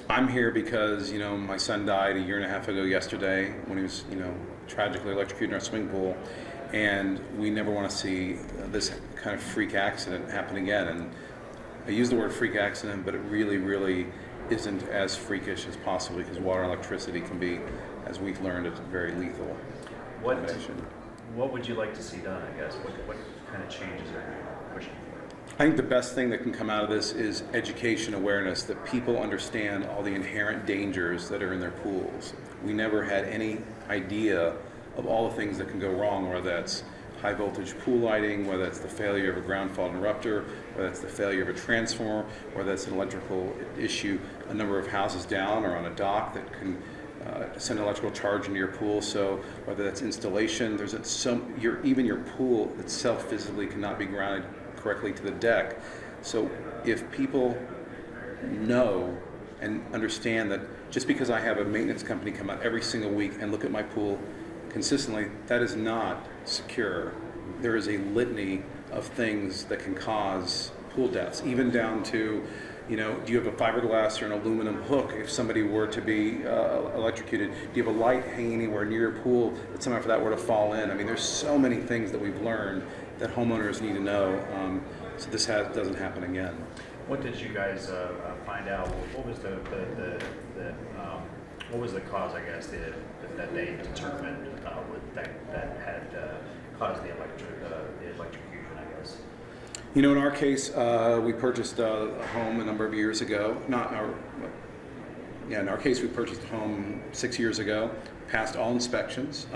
I'm here because, my son died a year and a half ago yesterday when he was, tragically electrocuted in our swimming pool. And we never want to see this kind of freak accident happen again. And I use the word freak accident, but it really, really isn't as freakish as possible because water and electricity can be, as we've learned, it's very lethal What combination. What would you like to see done, I guess? What kind of changes are you pushing for? I think the best thing that can come out of this is education awareness, that people understand all the inherent dangers that are in their pools. We never had any idea of all the things that can go wrong, whether that's high voltage pool lighting, whether that's the failure of a ground fault interrupter, whether that's the failure of a transformer, whether that's an electrical issue a number of houses down or on a dock that can send an electrical charge into your pool. So whether that's installation, even your pool itself physically cannot be grounded correctly to the deck. So if people know and understand that just because I have a maintenance company come out every single week and look at my pool consistently, that is not secure. There is a litany of things that can cause pool deaths, even down to, do you have a fiberglass or an aluminum hook if somebody were to be electrocuted? Do you have a light hanging anywhere near your pool that somehow if that were to fall in? I mean, there's so many things that we've learned that homeowners need to know, so this doesn't happen again. What did you guys find out? What was what was the cause, I guess, that they determined that had caused the electrocution, I guess? In our case, we purchased a home a number of years ago. In our case, we purchased a home 6 years ago, passed all inspections.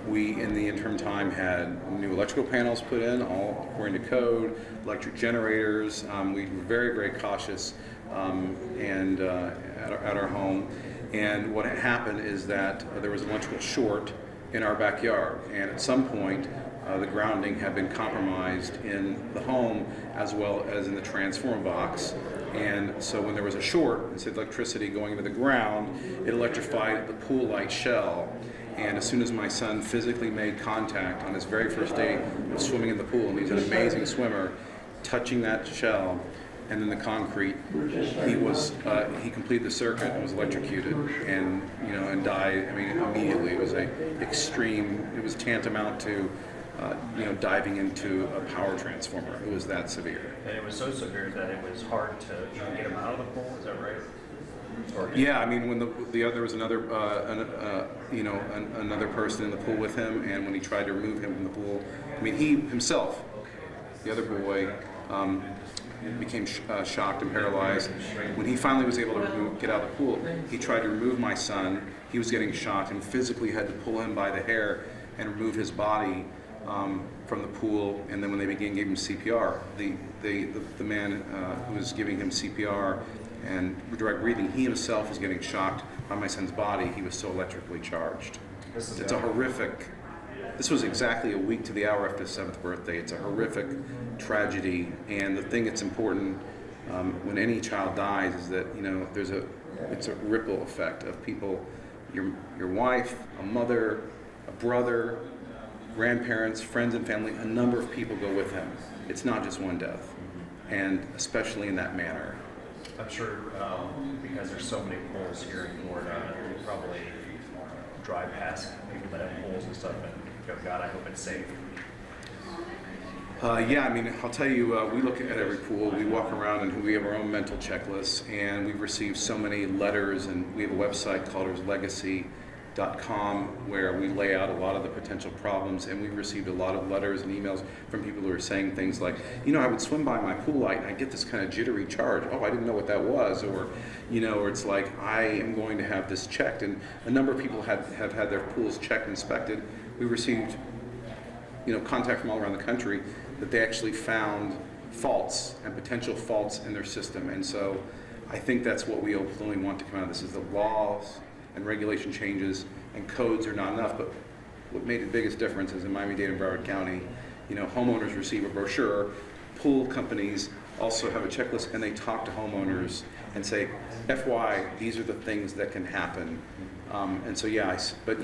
We, in the interim time, had new electrical panels put in, all according to code, electric generators. We were very, very cautious at our home. And what had happened is that there was an electrical short in our backyard. And at some point, the grounding had been compromised in the home as well as in the transformer box. And so when there was a short, instead of electricity going into the ground, it electrified the pool light shell. And as soon as my son physically made contact on his very first day of swimming in the pool, and he's an amazing swimmer, touching that shell and then the concrete, he completed the circuit and was electrocuted and died. I mean, immediately. It was tantamount to diving into a power transformer. It was that severe. And it was so severe that it was hard to even get him out of the pool. Is that right? Yeah, I mean, when there was another another person in the pool with him, and when he tried to remove him from the pool, I mean, he himself, the other boy, became shocked and paralyzed. When he finally was able to get out of the pool, he tried to remove my son. He was getting shocked and physically had to pull him by the hair and remove his body from the pool. And then when they gave him CPR, the man who was giving him CPR and direct breathing, he himself was getting shocked by my son's body. He was so electrically charged. It's a horrific. This was exactly a week to the hour after his 7th birthday. It's a horrific tragedy, and the thing that's important when any child dies is that it's a ripple effect of people, your wife, a mother, a brother, grandparents, friends and family. A number of people go with him. It's not just one death, and especially in that manner. I'm sure because there's so many pools here in Florida, you probably drive past people that have pools and stuff and go, God, I hope it's safe. Yeah, I mean, I'll tell you, we look at every pool, we walk around and we have our own mental checklists, and we've received so many letters, and we have a website, calderslegacy.com, where we lay out a lot of the potential problems, and we've received a lot of letters and emails from people who are saying things like, I would swim by my pool light and I get this kind of jittery charge. Oh, I didn't know what that was. Or, or it's like, I am going to have this checked. And a number of people have had their pools checked and inspected. We received, contact from all around the country that they actually found faults and potential faults in their system. And so I think that's what we ultimately want to come out of this, is the laws and regulation changes and codes are not enough. But what made the biggest difference is in Miami-Dade and Broward County, homeowners receive a brochure, pool companies also have a checklist, and they talk to homeowners and say, FY, these are the things that can happen. And so, but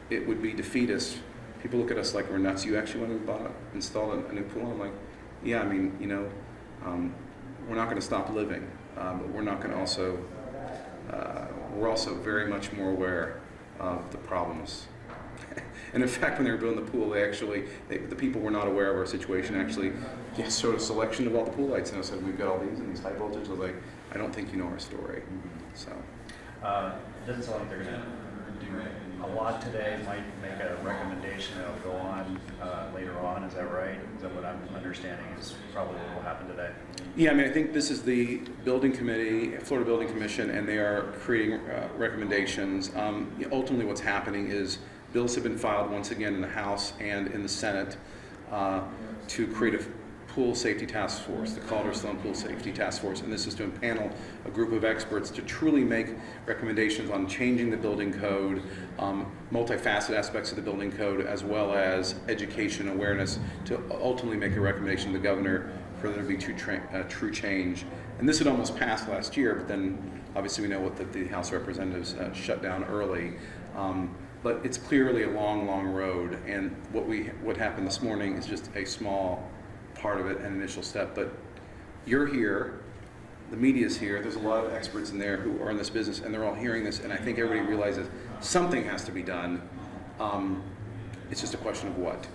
it would be defeatist. People look at us like we're nuts. You actually want to install a new pool? I'm like, yeah, I mean, we're not going to stop living, but we're not going to also we're also very much more aware of the problems. And in fact, when they were building the pool, the people were not aware of our situation. Actually, they showed a selection of all the pool lights, and I said, "We've got all these and these high voltage." I was like, "I don't think you know our story." So, It doesn't sound like they're going to do a lot today. Might make a recommendation that'll go on later on. Is that right? Is that what I'm understanding is probably what will happen today? yeah, I mean, I think this is the building committee, Florida Building Commission, and they are creating recommendations. Ultimately, what's happening is bills have been filed once again in the House and in the Senate to create a pool safety task force, the Calder Sloan Pool Safety Task Force, and this is to impanel a group of experts to truly make recommendations on changing the building code, multifaceted aspects of the building code, as well as education awareness to ultimately make a recommendation to the governor for there to be true change. And this had almost passed last year, but then obviously we know what the House Representatives shut down early. But it's clearly a long, long road, and what happened this morning is just a small part of it, an initial step. But you're here, the media's here, there's a lot of experts in there who are in this business, and they're all hearing this, and I think everybody realizes something has to be done. It's just a question of what.